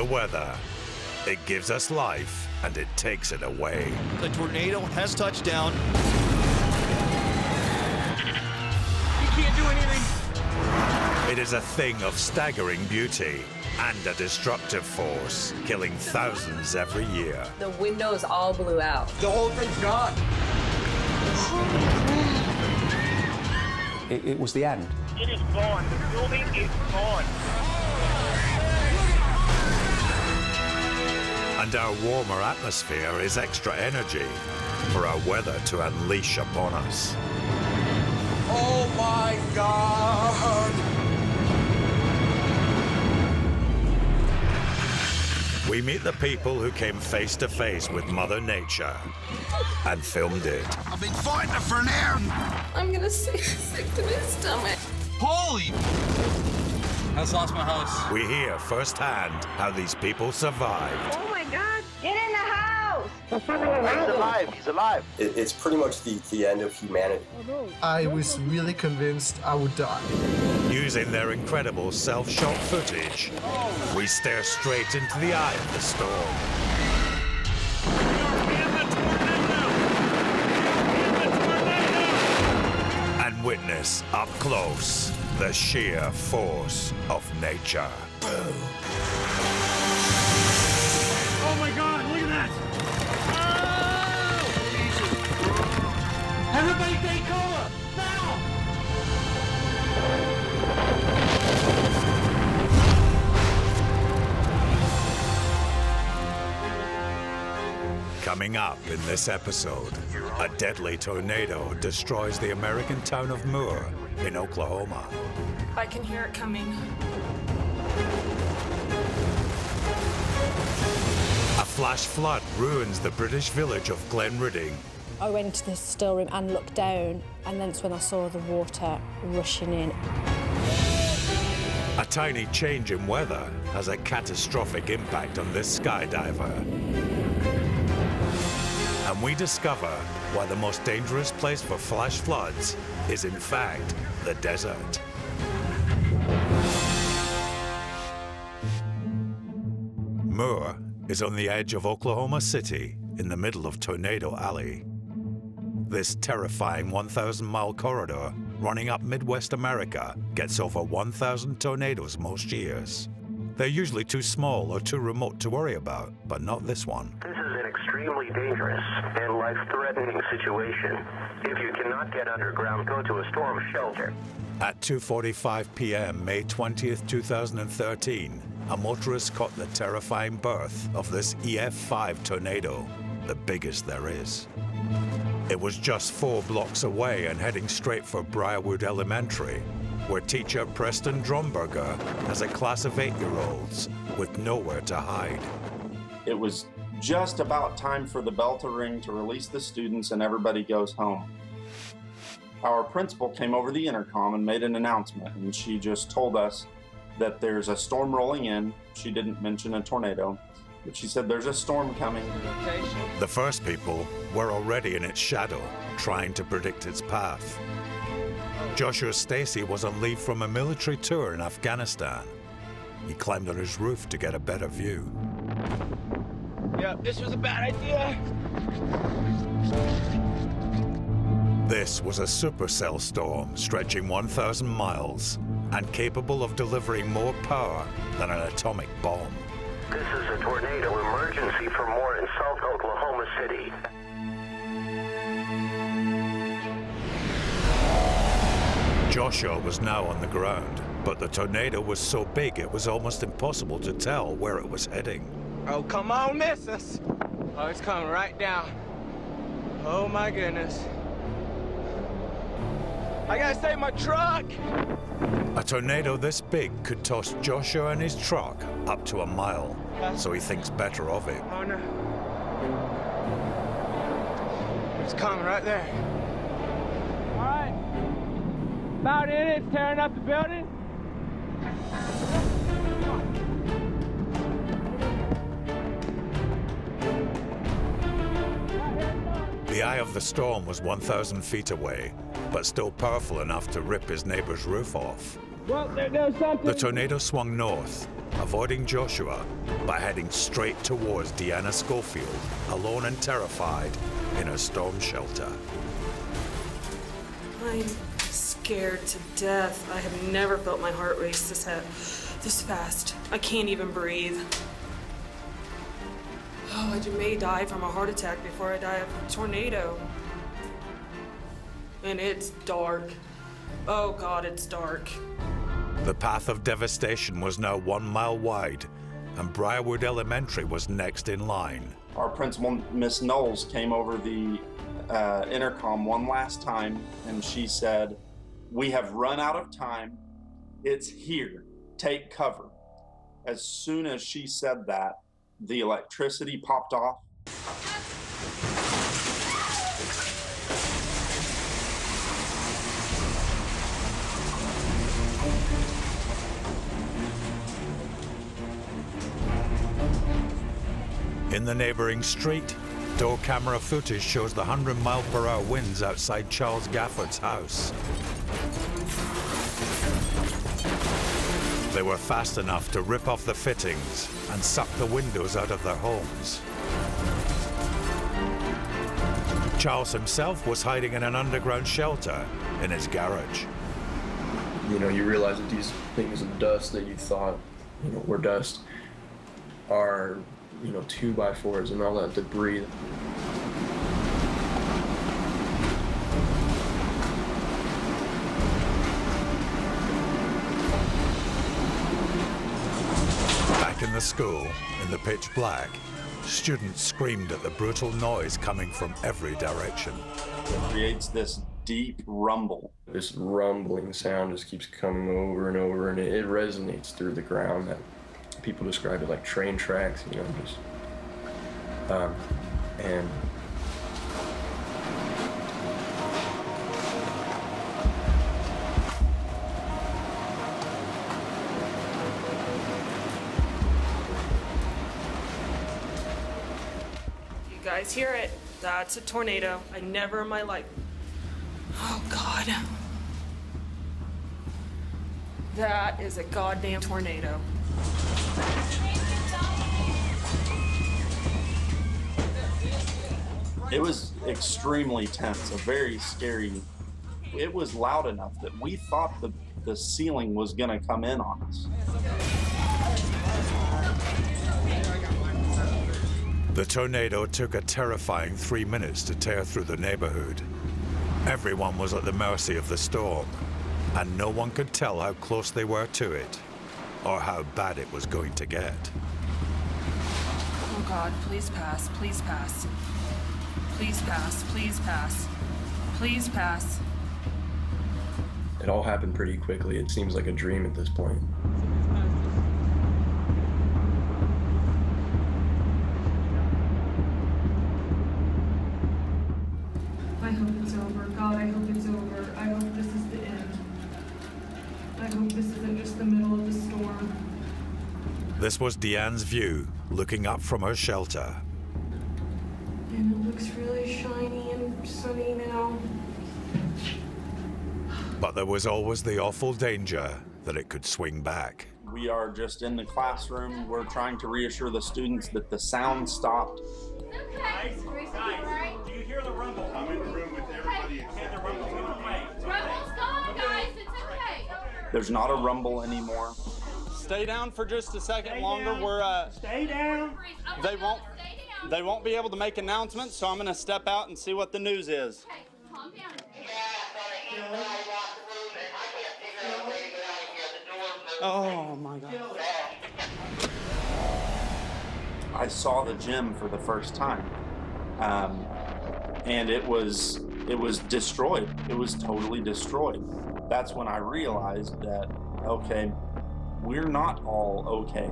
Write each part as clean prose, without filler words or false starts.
weather. It gives us life, and it takes it away. The tornado has touched down. You can't do anything. It is a thing of staggering beauty and a destructive force, killing thousands every year. The windows all blew out. The whole thing's gone. It was the end. It is gone. The building is gone. And our warmer atmosphere is extra energy for our weather to unleash upon us. Oh my God! We meet the people who came face to face with Mother Nature and filmed it. I've been fighting it for an hour. I'm gonna sick to my stomach. Holy! I just lost my house. We hear firsthand how these people survived. Oh my God! Get in the house! He's alive. He's alive. It's pretty much the end of humanity. I was really convinced I would die. Using their incredible self-shot footage, we stare straight into the eye of the storm. And witness up close the sheer force of nature. Oh my God! Look at that! Oh! Everybody take cover! Now! Coming up in this episode, a deadly tornado destroys the American town of Moore in Oklahoma. I can hear it coming. A flash flood ruins the British village of Glenridding. I went to the storeroom and looked down, and that's when I saw the water rushing in. A tiny change in weather has a catastrophic impact on this skydiver. And we discover why the most dangerous place for flash floods is in fact the desert. Moore is on the edge of Oklahoma City in the middle of Tornado Alley. This terrifying 1,000-mile corridor running up Midwest America gets over 1,000 tornadoes most years. They're usually too small or too remote to worry about, but not this one. This is an extremely dangerous and life-threatening situation. If you cannot get underground, go to a storm shelter. At 2:45 p.m., May 20th, 2013, a motorist caught the terrifying birth of this EF5 tornado, the biggest there is. It was just 4 blocks away and heading straight for Briarwood Elementary, where teacher Preston Dromberger has a class of 8-year-olds with nowhere to hide. It was just about time for the bell to ring to release the students and everybody goes home. Our principal came over the intercom and made an announcement, and she just told us that there's a storm rolling in. She didn't mention a tornado, but she said there's a storm coming. The first people were already in its shadow, trying to predict its path. Joshua Stacy was on leave from a military tour in Afghanistan. He climbed on his roof to get a better view. Yeah, this was a bad idea. This was a supercell storm stretching 1,000 miles and capable of delivering more power than an atomic bomb. This is a tornado emergency for Moore in South Oklahoma City. Joshua was now on the ground, but the tornado was so big it was almost impossible to tell where it was heading. Oh, come on, miss us. Oh, it's coming right down. Oh, my goodness. I gotta save my truck. A tornado this big could toss Joshua and his truck up to a mile, so he thinks better of it. Oh, no. It's coming right there. All right. About in it, it's tearing up the building. The eye of the storm was 1,000 feet away, but still powerful enough to rip his neighbor's roof off. Well, there goes something. The tornado swung north, avoiding Joshua by heading straight towards Deanna Schofield, alone and terrified in a storm shelter. I'm scared to death. I have never felt my heart race this fast. I can't even breathe. Oh, I may die from a heart attack before I die of a tornado. And it's dark. Oh God, it's dark. The path of devastation was now 1 mile wide, and Briarwood Elementary was next in line. Our principal, Miss Knowles, came over the intercom one last time, and she said, "We have run out of time. It's here. Take cover." As soon as she said that, the electricity popped off. In the neighboring street, door camera footage shows the 100-mile-per-hour winds outside Charles Gafford's house. They were fast enough to rip off the fittings and suck the windows out of their homes. Charles himself was hiding in an underground shelter in his garage. You know, you realize that these things of dust that you thought, were dust are, 2x4s and all that debris. Back in the school, in the pitch black, students screamed at the brutal noise coming from every direction. It creates this deep rumble. This rumbling sound just keeps coming over and over, and it resonates through the ground. That people describe it like train tracks, just and You guys hear it? That's a tornado. I never in my life. Oh God. That is a goddamn tornado. It was extremely tense, a very scary. It was loud enough that we thought the ceiling was gonna come in on us. The tornado took a terrifying 3 minutes to tear through the neighborhood. Everyone was at the mercy of the storm, and no one could tell how close they were to it, or how bad it was going to get. Oh God, please pass, please pass. Please pass, please pass. Please pass. it all happened pretty quickly. It seems like a dream at this point. I hope it's over. God, I hope it's over. I hope this is the end. I hope this isn't just the middle of the storm. This was Deanne's view, looking up from her shelter. And it looks really shiny and sunny now. But there was always the awful danger that it could swing back. We are just in the classroom. We're trying to reassure the students that the sound stopped. Guys, do you hear the rumble? I'm in the room with everybody except the rumble's going away. Rumble's gone, guys. It's okay. There's not a rumble anymore. Stay down for just a second longer. We're Stay down. They won't be able to make announcements, so I'm going to step out and see what the news is. Okay, calm down. Oh my God. I saw the gym for the first time, and it was destroyed. It was totally destroyed. That's when I realized that, okay, we're not all okay.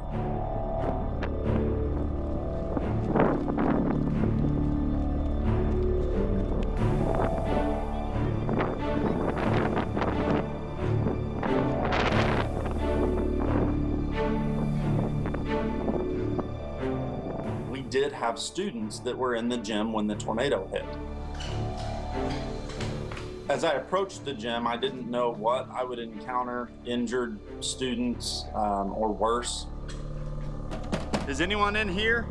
We did have students that were in the gym when the tornado hit. As I approached the gym, I didn't know what I would encounter, injured students or worse. Is anyone in here?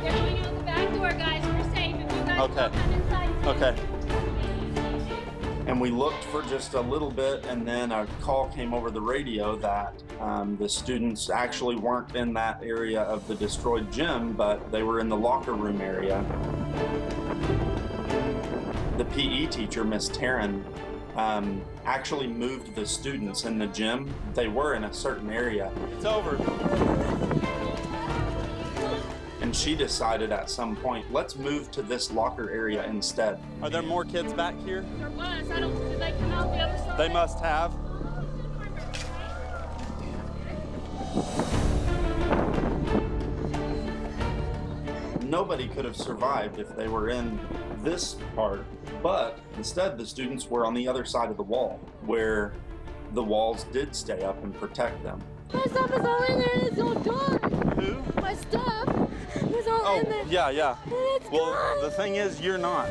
They're going out the back door, guys. We're safe. If you guys Okay. come inside. Okay. And we looked for just a little bit, and then a call came over the radio that the students actually weren't in that area of the destroyed gym, but they were in the locker room area. The PE teacher, Miss Taryn, actually moved the students in the gym. They were in a certain area. It's over. And she decided at some point, let's move to this locker area instead. Are there more kids back here? There was. Did they come out the other side? They must have. Nobody could have survived if they were in this part, but instead the students were on the other side of the wall, where the walls did stay up and protect them. My stuff is all in there and it's all gone. Who? My stuff is all in there. Yeah. And it's Well, gone. the thing is, you're not.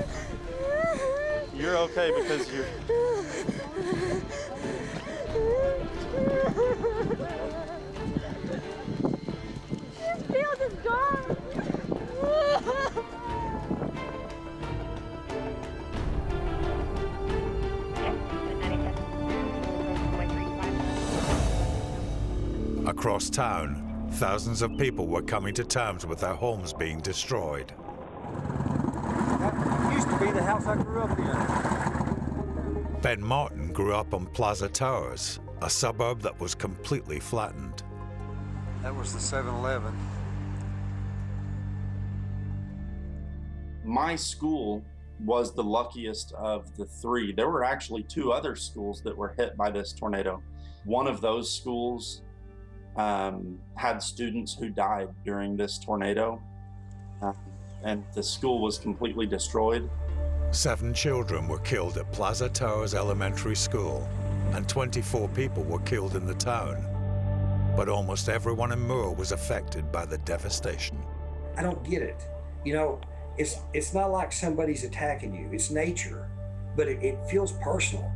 You're okay because you're... This field is gone. Across town, thousands of people were coming to terms with their homes being destroyed. That used to be the house I grew up in. Ben Martin grew up on Plaza Towers, a suburb that was completely flattened. That was the 7-Eleven. My school was the luckiest of the three. There were actually two other schools that were hit by this tornado. One of those schools had students who died during this tornado, and the school was completely destroyed. 7 children were killed at Plaza Towers Elementary School, and 24 people were killed in the town. But almost everyone in Moore was affected by the devastation. I don't get it. You know, it's not like somebody's attacking you. It's nature, but it feels personal.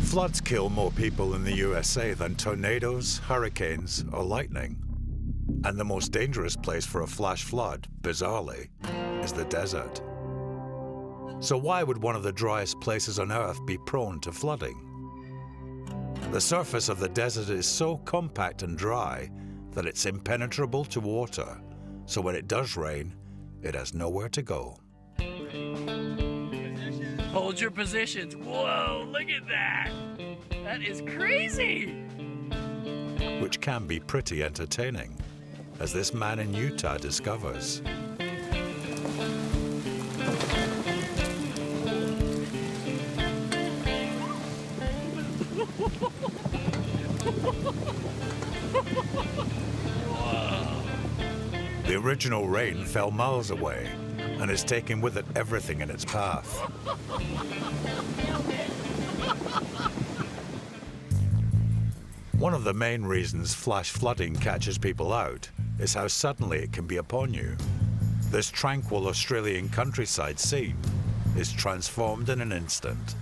Floods kill more people in the USA than tornadoes, hurricanes, or lightning. And the most dangerous place for a flash flood, bizarrely, is the desert. So why would one of the driest places on Earth be prone to flooding? The surface of the desert is so compact and dry that it's impenetrable to water, so when it does rain, it has nowhere to go. Hold your positions. Whoa, look at that. That is crazy. Which can be pretty entertaining, as this man in Utah discovers. The original rain fell miles away and is taking with it everything in its path. One of the main reasons flash flooding catches people out is how suddenly it can be upon you. This tranquil Australian countryside scene is transformed in an instant.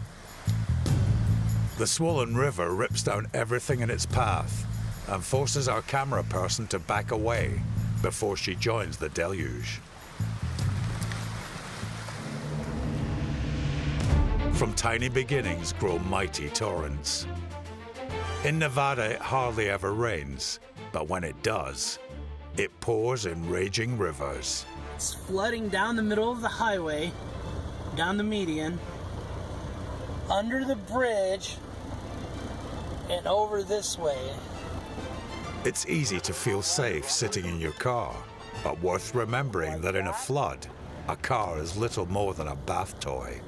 The swollen river rips down everything in its path and forces our camera person to back away before she joins the deluge. From tiny beginnings grow mighty torrents. In Nevada, it hardly ever rains, but when it does, it pours in raging rivers. It's flooding down the middle of the highway, down the median, under the bridge, and over this way. It's easy to feel safe sitting in your car, but worth remembering that in a flood, a car is little more than a bath toy.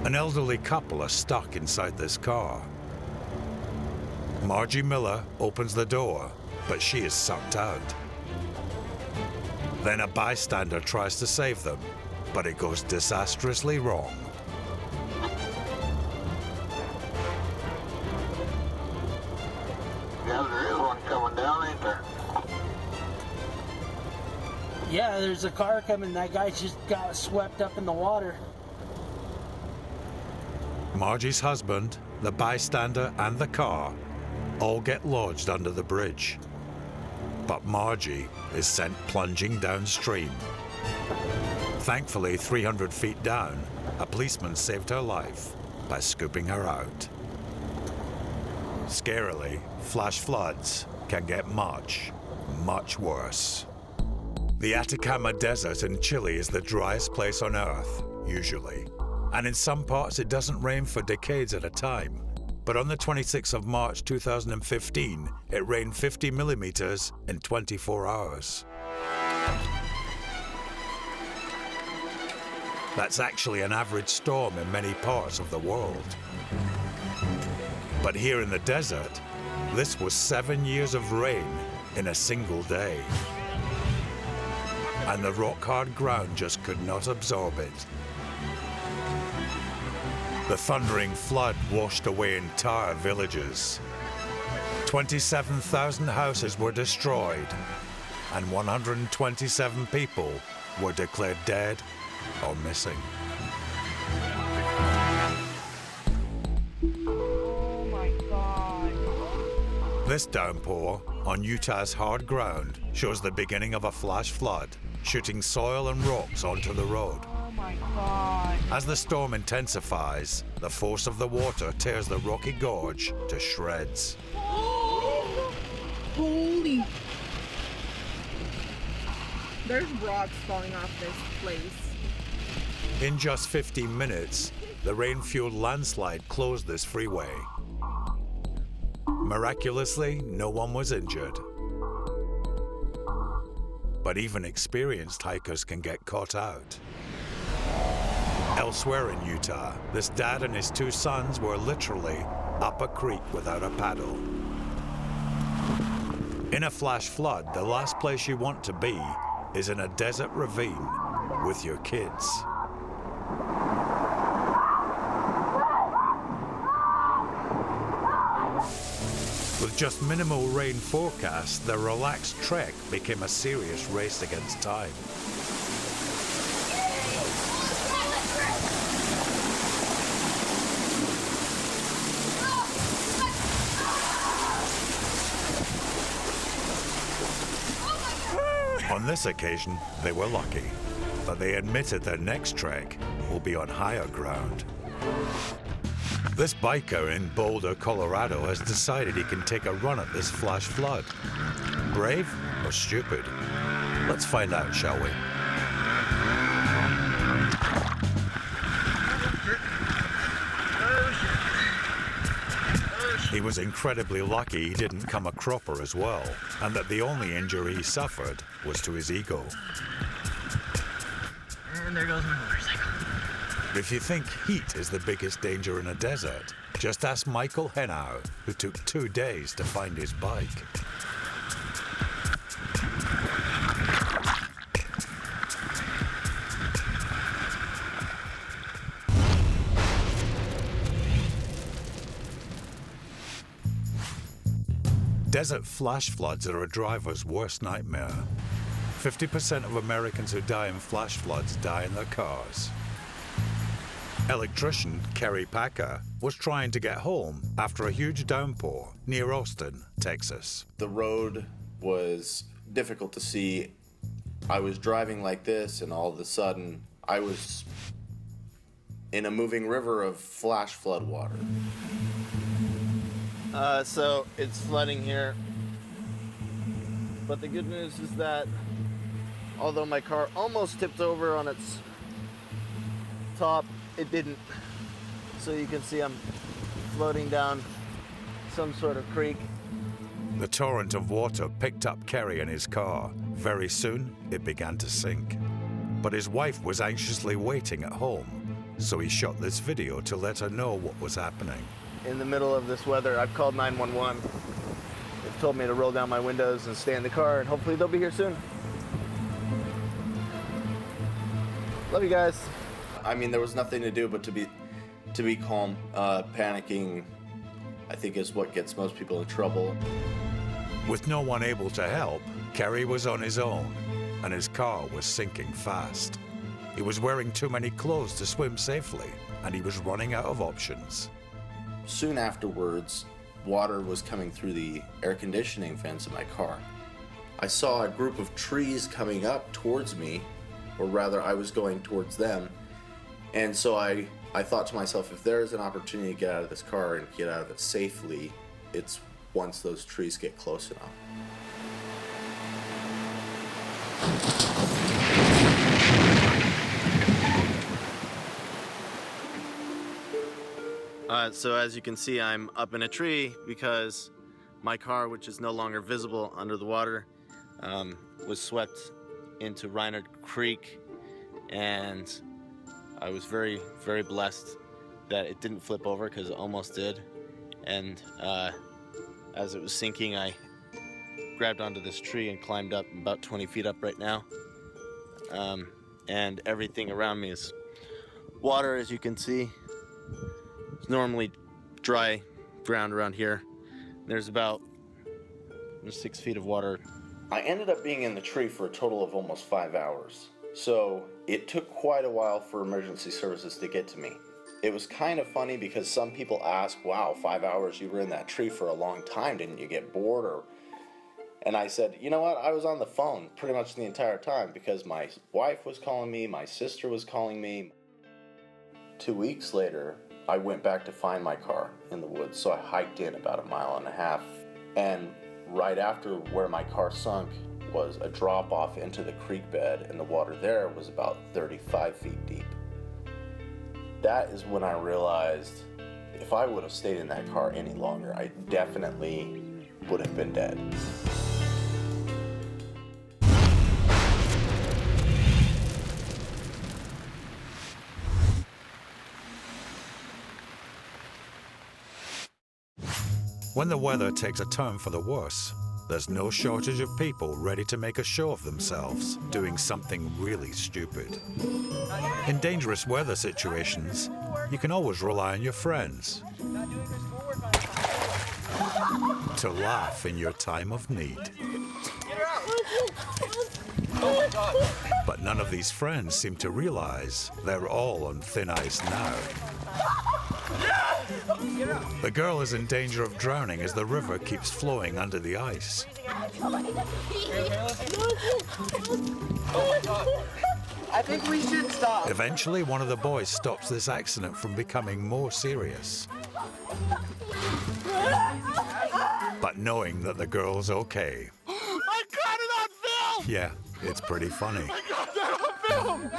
An elderly couple are stuck inside this car. Margie Miller opens the door, but she is sucked out. Then a bystander tries to save them, but it goes disastrously wrong. Yeah, there is one coming down, ain't there? Yeah, there's a car coming. That guy just got swept up in the water. Margie's husband, the bystander, and the car all get lodged under the bridge. But Margie is sent plunging downstream. Thankfully, 300 feet down, a policeman saved her life by scooping her out. Scarily, flash floods can get much, much worse. The Atacama Desert in Chile is the driest place on Earth, usually. And in some parts it doesn't rain for decades at a time. But on the 26th of March 2015, it rained 50 millimeters in 24 hours. That's actually an average storm in many parts of the world. But here in the desert, this was 7 years of rain in a single day. And the rock-hard ground just could not absorb it. The thundering flood washed away entire villages. 27,000 houses were destroyed, and 127 people were declared dead or missing. Oh my God. This downpour on Utah's hard ground shows the beginning of a flash flood, shooting soil and rocks onto the road. Oh my God. As the storm intensifies, the force of the water tears the rocky gorge to shreds. Holy. There's rocks falling off this place. In just 15 minutes, the rain-fueled landslide closed this freeway. Miraculously, no one was injured. But even experienced hikers can get caught out. Elsewhere in Utah, this dad and his two sons were literally up a creek without a paddle. In a flash flood, the last place you want to be is in a desert ravine with your kids. With just minimal rain forecast, the relaxed trek became a serious race against time. On this occasion, they were lucky, but they admitted their next trek will be on higher ground. This biker in Boulder, Colorado has decided he can take a run at this flash flood. Brave or stupid? Let's find out, shall we? He was incredibly lucky he didn't come a cropper as well, and that the only injury he suffered was to his ego. And there goes my motorcycle. If you think heat is the biggest danger in a desert, just ask Michael Henau, who took 2 days to find his bike. Desert flash floods are a driver's worst nightmare. 50% of Americans who die in flash floods die in their cars. Electrician Kerry Packer was trying to get home after a huge downpour near Austin, Texas. The road was difficult to see. I was driving like this, and all of a sudden, I was in a moving river of flash flood water. So it's flooding here. But the good news is that although my car almost tipped over on its top, it didn't. So you can see I'm floating down some sort of creek. The torrent of water picked up Kerry and his car. Very soon, it began to sink. But his wife was anxiously waiting at home, so he shot this video to let her know what was happening. In the middle of this weather, I've called 911. They've told me to roll down my windows and stay in the car, and hopefully they'll be here soon. Love you guys. I mean, there was nothing to do but to be calm. Panicking, I think, is what gets most people in trouble. With no one able to help, Kerry was on his own, and his car was sinking fast. He was wearing too many clothes to swim safely, and he was running out of options. Soon afterwards, water was coming through the air conditioning vents in my car. I saw a group of trees coming up towards me, or rather I was going towards them, and so I thought to myself, if there is an opportunity to get out of this car and get out of it safely, it's once those trees get close enough. So as you can see, I'm up in a tree because my car, which is no longer visible under the water, was swept into Reinhard Creek, and I was very, very blessed that it didn't flip over because it almost did. And as it was sinking, I grabbed onto this tree and climbed up about 20 feet up right now. And everything around me is water, as you can see. It's normally dry ground around here. There's about 6 feet of water. I ended up being in the tree for a total of almost 5 hours. So it took quite a while for emergency services to get to me. It was kind of funny because some people ask, wow, 5 hours, you were in that tree for a long time, didn't you get bored? And I said, you know what, I was on the phone pretty much the entire time because my wife was calling me, my sister was calling me. 2 weeks later, I went back to find my car in the woods, so I hiked in about 1.5 miles. And right after where my car sunk was a drop off into the creek bed, and the water there was about 35 feet deep. That is when I realized if I would have stayed in that car any longer, I definitely would have been dead. When the weather takes a turn for the worse, there's no shortage of people ready to make a show of themselves, doing something really stupid. In dangerous weather situations, you can always rely on your friends to laugh in your time of need. But none of these friends seem to realize they're all on thin ice now. The girl is in danger of drowning as the river keeps flowing under the ice. I think we should stop. Eventually, one of the boys stops this accident from becoming more serious. But knowing that the girl's okay. I got it on film! Yeah, it's pretty funny. I got that on film!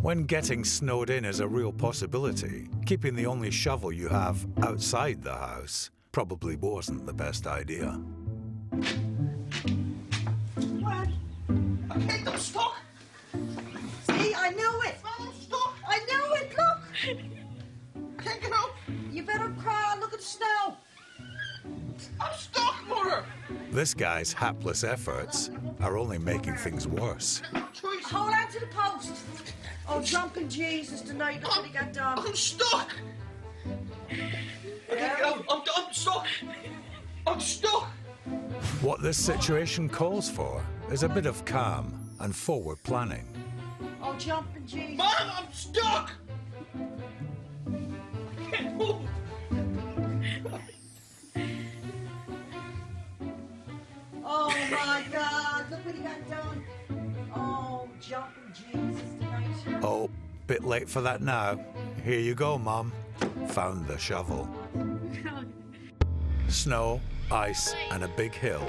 When getting snowed in is a real possibility, keeping the only shovel you have outside the house probably wasn't the best idea. What? Okay, I'm stuck. See, I knew it. I'm stuck. I knew it, look. Can't get up. You better cry, look at the snow. I'm stuck, Mother. This guy's hapless efforts are only making things worse. Hold on to the post. Oh, jumping Jesus, tonight, look what he got done. I'm stuck. I'm stuck. I'm stuck. What this situation calls for is a bit of calm and forward planning. Oh, jumping Jesus. Mom, I'm stuck. I can't move. Oh, my God, look what he got done. Oh, jumping Jesus tonight. Oh, bit late for that now. Here you go, Mum. Found the shovel. Snow, ice, and a big hill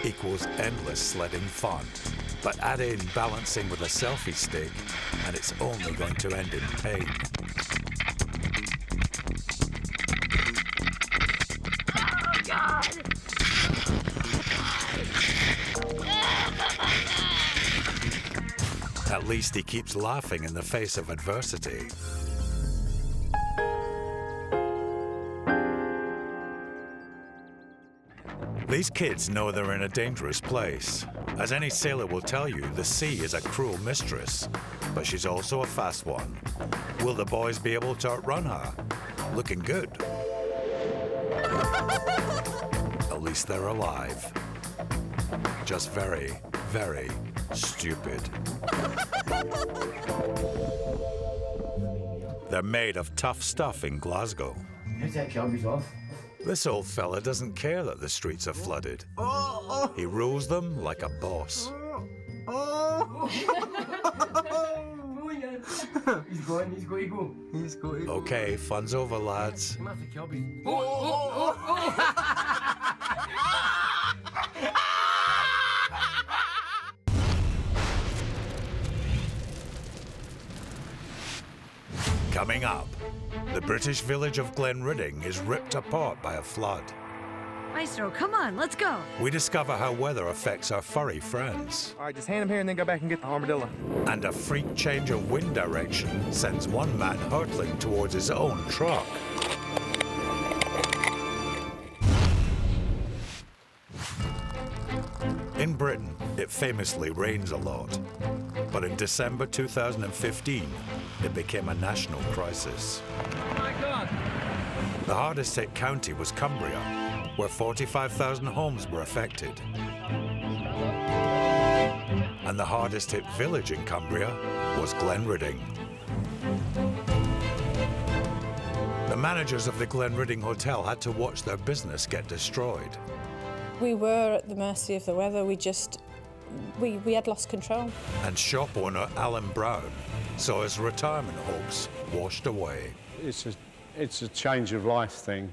equals endless sledding fun. But add in balancing with a selfie stick, and it's only going to end in pain. Oh, God. At least he keeps laughing in the face of adversity. These kids know they're in a dangerous place. As any sailor will tell you, the sea is a cruel mistress, but she's also a fast one. Will the boys be able to outrun her? Looking good. At least they're alive. Just very, very stupid. They're made of tough stuff in Glasgow. This old fella doesn't care that the streets are flooded. He rules them like a boss. Okay, fun's over, lads. Coming up, the British village of Glenridding is ripped apart by a flood. Maestro, come on, let's go. We discover how weather affects our furry friends. All right, just hand him here and then go back and get the armadillo. And a freak change of wind direction sends one man hurtling towards his own truck. In Britain, it famously rains a lot. But in December 2015, it became a national crisis. Oh my God! The hardest hit county was Cumbria, where 45,000 homes were affected. And the hardest hit village in Cumbria was Glenridding. The managers of the Glenridding Hotel had to watch their business get destroyed. We were at the mercy of the weather. We had lost control. And shop owner Alan Brown saw his retirement hopes washed away. It's a change of life thing,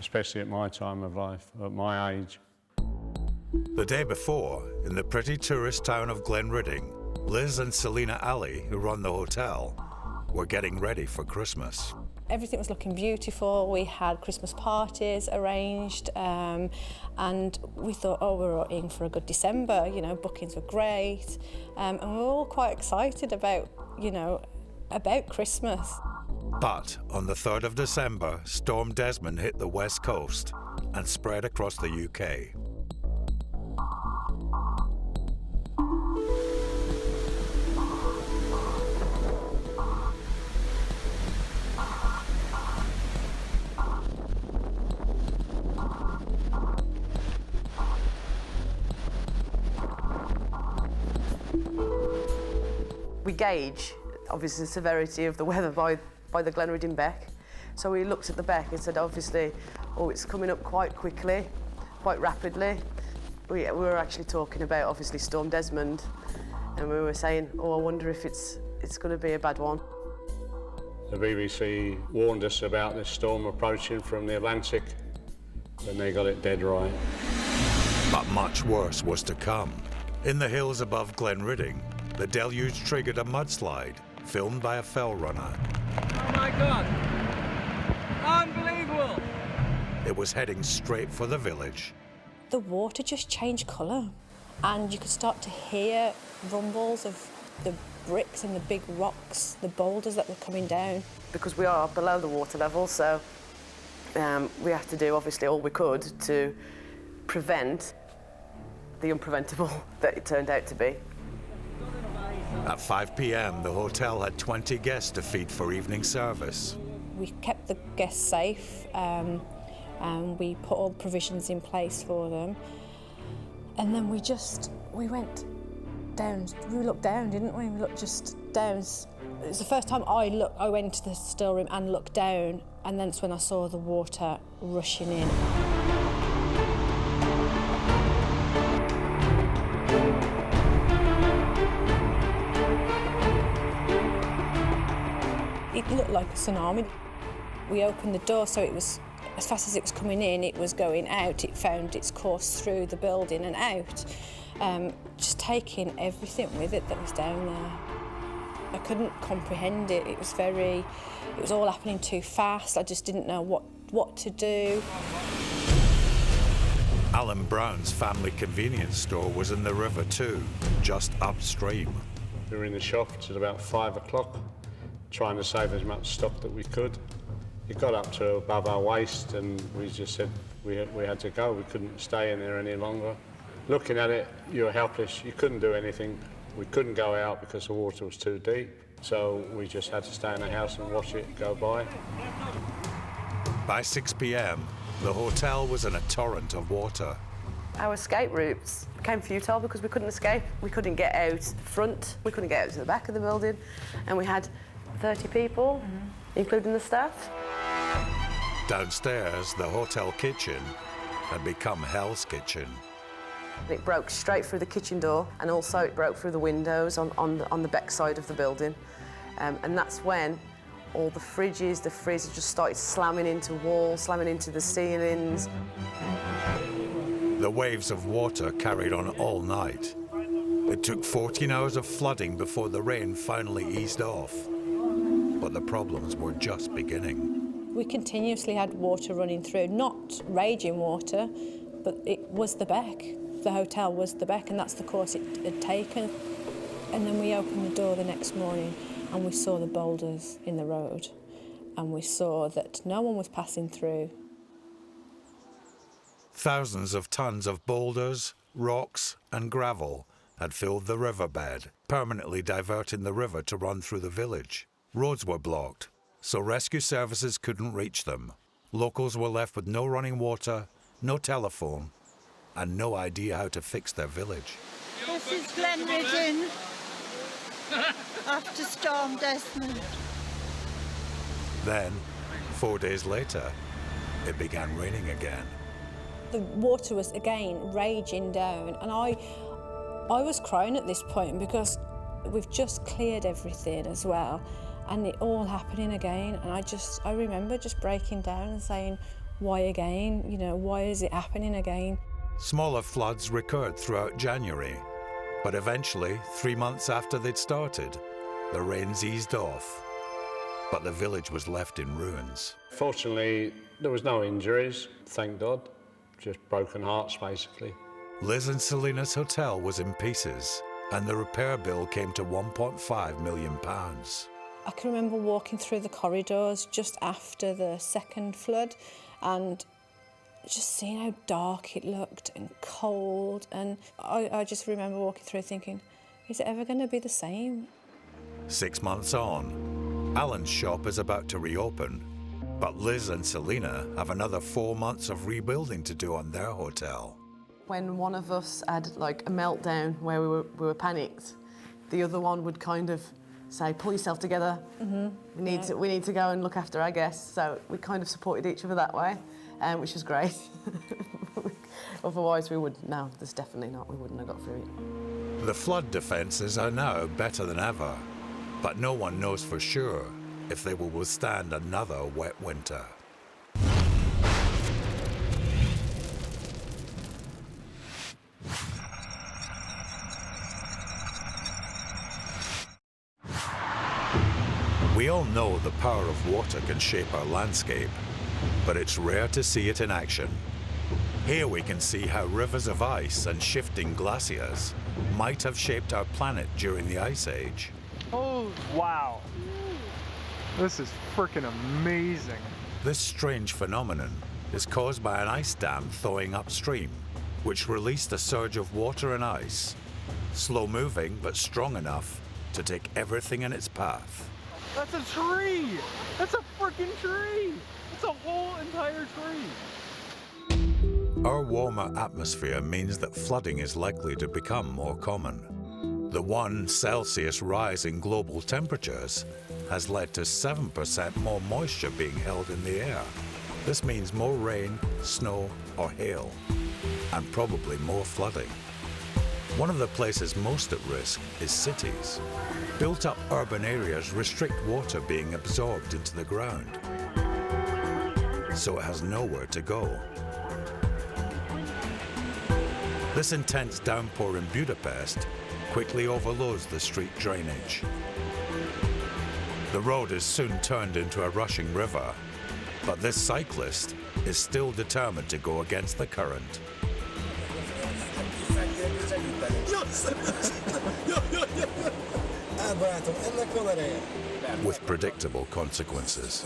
especially at my time of life, at my age. The day before, in the pretty tourist town of Glenridding, Liz and Selina Ali, who run the hotel, were getting ready for Christmas. Everything was looking beautiful. We had Christmas parties arranged, and we thought, oh, we're in for a good December. You know, bookings were great, and we were all quite excited about, about Christmas. But on the 3rd of December, Storm Desmond hit the west coast and spread across the UK. We gauge, obviously, the severity of the weather by the Glenridding beck. So we looked at the beck and said, obviously, it's coming up quite quickly, quite rapidly. We were actually talking about, obviously, Storm Desmond, and we were saying, I wonder if it's going to be a bad one. The BBC warned us about this storm approaching from the Atlantic, and they got it dead right. But much worse was to come. In the hills above Glenridding, the deluge triggered a mudslide filmed by a fell runner. Oh my God! Unbelievable! It was heading straight for the village. The water just changed colour, and you could start to hear rumbles of the bricks and the big rocks, the boulders that were coming down. Because we are below the water level, so we have to do, obviously, all we could to prevent the unpreventable that it turned out to be. At 5 p.m, the hotel had 20 guests to feed for evening service. We kept the guests safe, and we put all the provisions in place for them. And then we went down. We looked down, didn't we? We looked just down. It was the first time I went to the still room and looked down, and then it's when I saw the water rushing in. It looked like a tsunami. We opened the door, so it was, as fast as it was coming in, it was going out. It found its course through the building and out, just taking everything with it that was down there. I couldn't comprehend it. It was all happening too fast. I just didn't know what to do. Alan Brown's family convenience store was in the river too, just upstream. We were in the shop at about 5 o'clock, trying to save as much stock that we could. It got up to above our waist, and we just said, We had to go. We couldn't stay in there any longer. Looking at it, you were helpless. You couldn't do anything. We couldn't go out because the water was too deep. So we just had to stay in the house and watch it go by. By 6 p.m., the hotel was in a torrent of water. Our escape routes became futile because we couldn't escape. We couldn't get out front, we couldn't get out to the back of the building, and we had 30 people, including the staff. Downstairs, the hotel kitchen had become Hell's Kitchen. It broke straight through the kitchen door, and also it broke through the windows on the back side of the building. And that's when all the fridges, the freezers just started slamming into walls, slamming into the ceilings. The waves of water carried on all night. It took 14 hours of flooding before the rain finally eased off. But the problems were just beginning. We continuously had water running through, not raging water, but it was the beck. The hotel was the beck, and that's the course it had taken. And then we opened the door the next morning and we saw the boulders in the road, and we saw that no one was passing through. Thousands of tons of boulders, rocks and gravel had filled the riverbed, permanently diverting the river to run through the village. Roads were blocked, so rescue services couldn't reach them. Locals were left with no running water, no telephone, and no idea how to fix their village. This is Glenridding after Storm Desmond. Then, 4 days later, it began raining again. The water was again raging down, and I was crying at this point because we've just cleared everything as well, and it all happening again. And I remember just breaking down and saying, why again? You know, why is it happening again? Smaller floods recurred throughout January, but eventually, 3 months after they'd started, the rains eased off, but the village was left in ruins. Fortunately, there was no injuries, thank God. Just broken hearts, basically. Liz and Selena's hotel was in pieces, and the repair bill came to £1.5 million. I can remember walking through the corridors just after the second flood and just seeing how dark it looked and cold, and I just remember walking through thinking, is it ever going to be the same? 6 months on, Alan's shop is about to reopen, but Liz and Selena have another 4 months of rebuilding to do on their hotel. When one of us had like a meltdown where we were panicked, the other one would kind of say, pull yourself together, we need to go and look after our guests. So we kind of supported each other that way, which was great. Otherwise we wouldn't have got through it. The flood defences are now better than ever, but no one knows for sure if they will withstand another wet winter. We all know the power of water can shape our landscape, but it's rare to see it in action. Here we can see how rivers of ice and shifting glaciers might have shaped our planet during the Ice Age. Oh, wow. This is freaking amazing. This strange phenomenon is caused by an ice dam thawing upstream, which released a surge of water and ice, slow moving but strong enough to take everything in its path. That's a tree! That's a freaking tree! It's a whole entire tree! Our warmer atmosphere means that flooding is likely to become more common. The 1 Celsius rise in global temperatures has led to 7% more moisture being held in the air. This means more rain, snow, or hail, and probably more flooding. One of the places most at risk is cities. Built-up urban areas restrict water being absorbed into the ground, so it has nowhere to go. This intense downpour in Budapest quickly overloads the street drainage. The road is soon turned into a rushing river, but this cyclist is still determined to go against the current. With predictable consequences.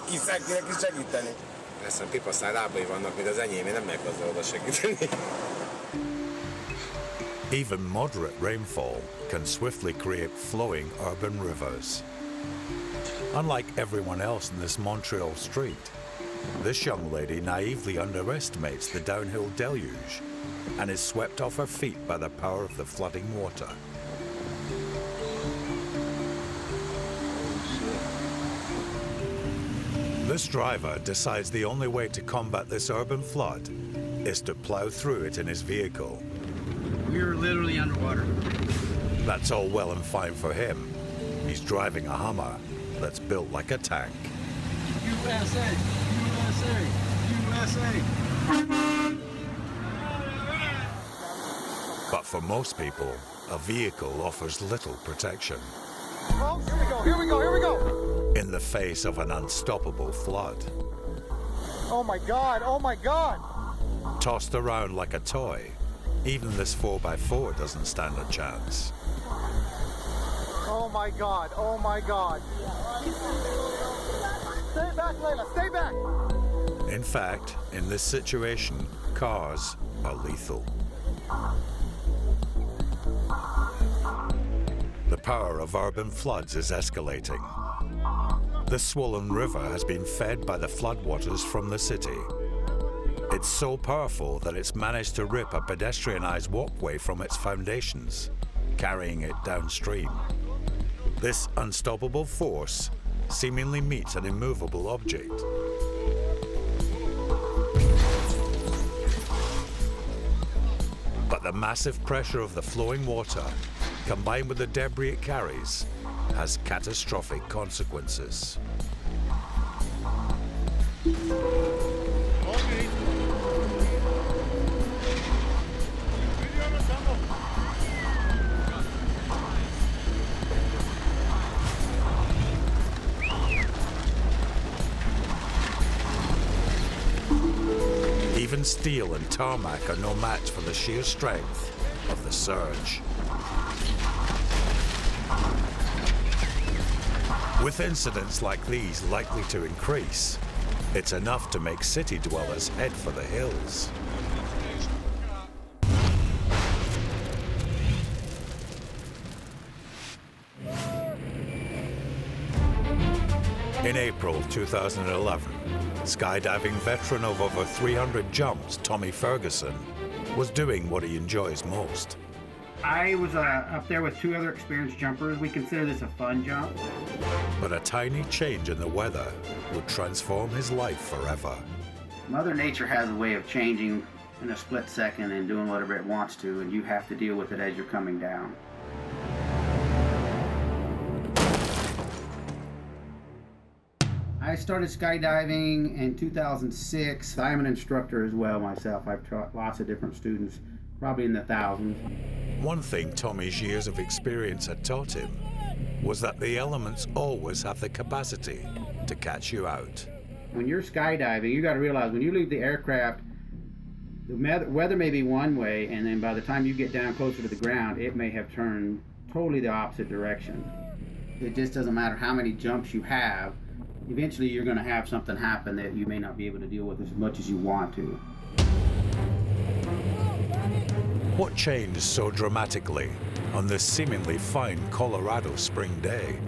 Chissà ki segíteni. Persze a pipa lábai vannak, mint az enyém, én nem megyek azzal oda segíteni. Even moderate rainfall can swiftly create flowing urban rivers. Unlike everyone else in this Montreal street, this young lady naively underestimates the downhill deluge and is swept off her feet by the power of the flooding water. This driver decides the only way to combat this urban flood is to plow through it in his vehicle. We were literally underwater. That's all well and fine for him. He's driving a Hummer that's built like a tank. USA! USA! USA! But for most people, a vehicle offers little protection. Oh, here we go, here we go, here we go! In the face of an unstoppable flood. Oh my God, oh my God! Tossed around like a toy, even this 4x4 doesn't stand a chance. Oh my God, oh my God. Stay back, Layla, stay back! In fact, in this situation, cars are lethal. The power of urban floods is escalating. The swollen river has been fed by the floodwaters from the city. It's so powerful that it's managed to rip a pedestrianized walkway from its foundations, carrying it downstream. This unstoppable force seemingly meets an immovable object. But the massive pressure of the flowing water, combined with the debris it carries, has catastrophic consequences. Even steel and tarmac are no match for the sheer strength of the surge. With incidents like these likely to increase, it's enough to make city dwellers head for the hills. In April 2011, skydiving veteran of over 300 jumps, Tommy Ferguson, was doing what he enjoys most. I was up there with two other experienced jumpers. We consider this a fun jump. But a tiny change in the weather would transform his life forever. Mother Nature has a way of changing in a split second and doing whatever it wants to, and you have to deal with it as you're coming down. I started skydiving in 2006. I'm an instructor as well myself. I've taught lots of different students, probably in the thousands. One thing Tommy's years of experience had taught him was that the elements always have the capacity to catch you out. When you're skydiving, you got to realize when you leave the aircraft, the weather may be one way, and then by the time you get down closer to the ground, it may have turned totally the opposite direction. It just doesn't matter how many jumps you have. Eventually you're going to have something happen that you may not be able to deal with as much as you want to. What changed so dramatically on this seemingly fine Colorado spring day?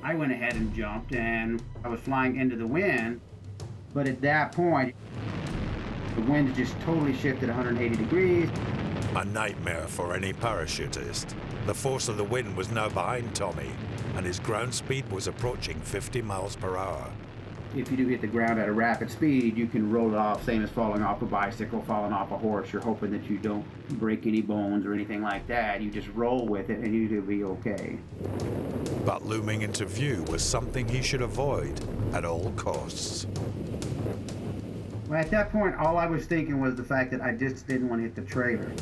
I went ahead and jumped, and I was flying into the wind, but at that point, the wind just totally shifted 180 degrees. A nightmare for any parachutist. The force of the wind was now behind Tommy, and his ground speed was approaching 50 miles per hour. If you do hit the ground at a rapid speed, you can roll it off, same as falling off a bicycle, falling off a horse. You're hoping that you don't break any bones or anything like that. You just roll with it, and you'll be okay. But looming into view was something he should avoid at all costs. Well, at that point, all I was thinking was the fact that I just didn't want to hit the trailer.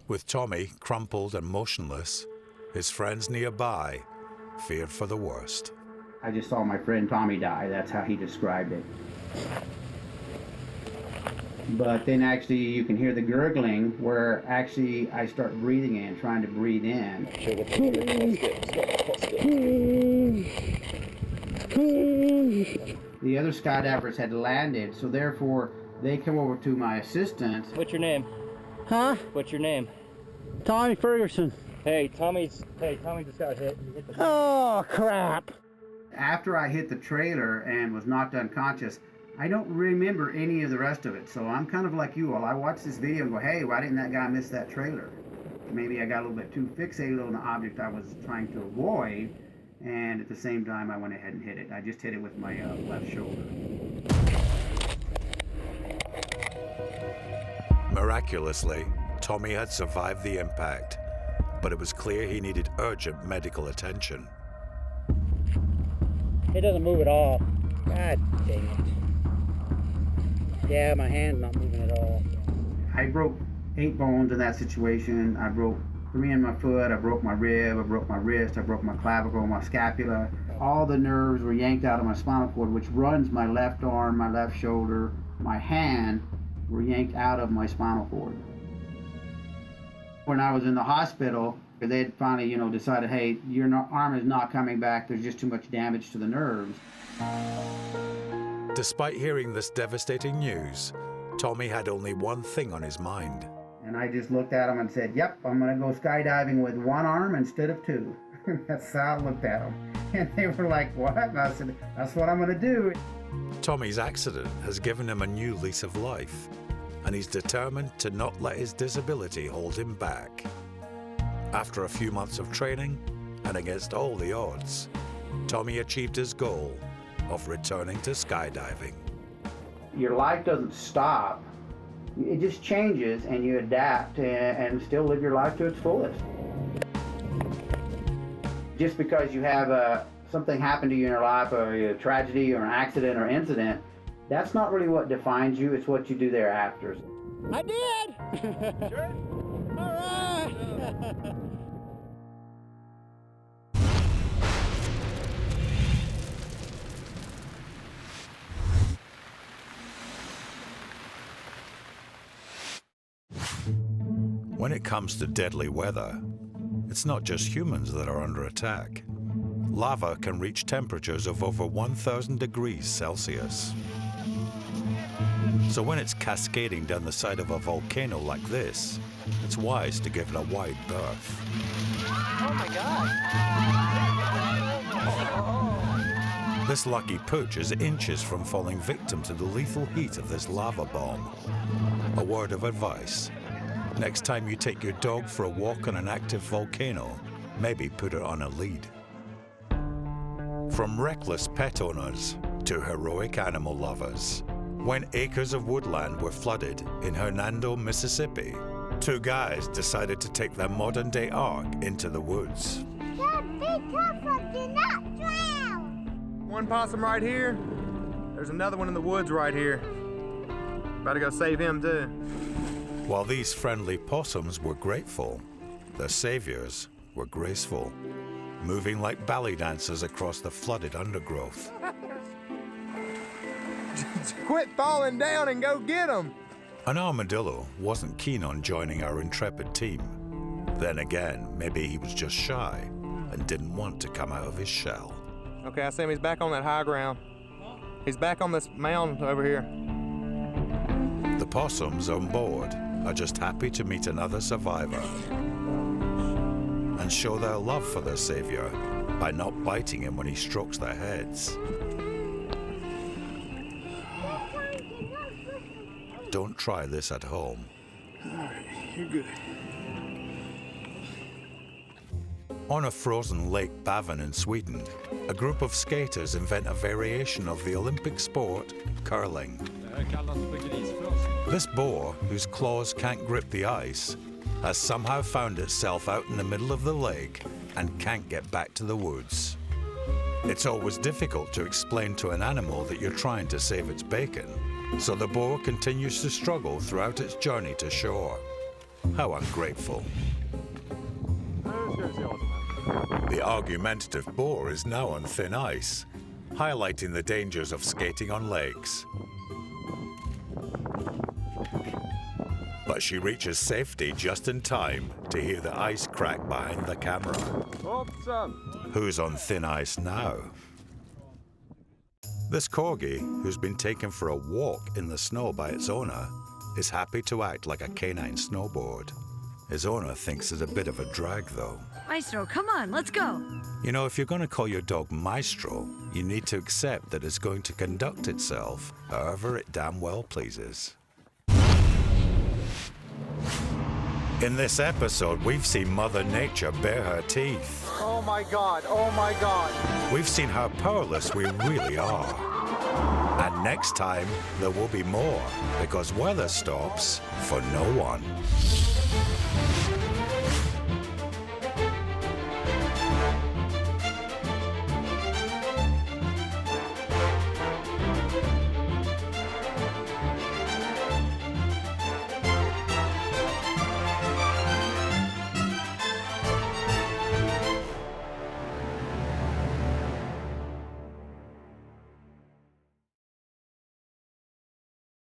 With Tommy crumpled and motionless, his friends nearby feared for the worst. I just saw my friend Tommy die. That's how he described it. But then actually you can hear the gurgling where actually I start breathing in, trying to breathe in. The other skydivers had landed, so therefore they come over to my assistant. What's your name? Huh? What's your name? Tommy Ferguson. Hey, Tommy just got hit. Oh, crap. After I hit the trailer and was knocked unconscious, I don't remember any of the rest of it. So I'm kind of like you all. I watch this video and go, hey, why didn't that guy miss that trailer? Maybe I got a little bit too fixated on the object I was trying to avoid. And at the same time, I went ahead and hit it. I just hit it with my left shoulder. Miraculously, Tommy had survived the impact, but it was clear he needed urgent medical attention. It doesn't move at all. God dang it. Yeah, my hand's not moving at all. I broke 8 bones in that situation. I broke 3 in my foot, I broke my rib, I broke my wrist, I broke my clavicle, my scapula. All the nerves were yanked out of my spinal cord, which runs my left arm, my left shoulder, my hand were yanked out of my spinal cord. When I was in the hospital, they had finally, decided, hey, your arm is not coming back, there's just too much damage to the nerves. Despite hearing this devastating news, Tommy had only one thing on his mind. And I just looked at them and said, yep, I'm going to go skydiving with 1 arm instead of 2. That's how I looked at them. And they were like, what? And I said, that's what I'm going to do. Tommy's accident has given him a new lease of life, and he's determined to not let his disability hold him back. After a few months of training, and against all the odds, Tommy achieved his goal of returning to skydiving. Your life doesn't stop. It just changes, and you adapt and still live your life to its fullest. Just because you have something happen to you in your life, or a tragedy or an accident or incident, that's not really what defines you, it's what you do thereafter. I did! Sure. All right! When it comes to deadly weather, it's not just humans that are under attack. Lava can reach temperatures of over 1,000 degrees Celsius. So when it's cascading down the side of a volcano like this, it's wise to give it a wide berth. Oh my God! This lucky pooch is inches from falling victim to the lethal heat of this lava bomb. A word of advice: next time you take your dog for a walk on an active volcano, maybe put it on a lead. From reckless pet owners to heroic animal lovers, when acres of woodland were flooded in Hernando, Mississippi, 2 guys decided to take their modern-day ark into the woods. Dad, be careful, do not drown! One possum right here. There's another one in the woods right here. About to go save him too. While these friendly possums were grateful, their saviors were graceful, moving like ballet dancers across the flooded undergrowth. Quit falling down and go get him! An armadillo wasn't keen on joining our intrepid team. Then again, maybe he was just shy and didn't want to come out of his shell. Okay, I see him. He's back on that high ground. He's back on this mound over here. The possums on board are just happy to meet another survivor and show their love for their savior by not biting him when he strokes their heads. Don't try this at home. All right, you're good. On a frozen Lake Bavin in Sweden, a group of skaters invent a variation of the Olympic sport, curling. This boar, whose claws can't grip the ice, has somehow found itself out in the middle of the lake and can't get back to the woods. It's always difficult to explain to an animal that you're trying to save its bacon, so the boar continues to struggle throughout its journey to shore. How ungrateful. The argumentative boar is now on thin ice highlighting the dangers of skating on lakes. But she reaches safety just in time to hear the ice crack behind the camera. Who's on thin ice now? This corgi, who's been taken for a walk in the snow by its owner, is happy to act like a canine snowboard. His owner thinks it's a bit of a drag, though. Maestro, come on, let's go. You know, if you're going to call your dog Maestro, you need to accept that it's going to conduct itself however it damn well pleases. In this episode, we've seen Mother Nature bare her teeth. Oh my God, oh my God. We've seen how powerless we really are. And next time, there will be more, because weather stops for no one.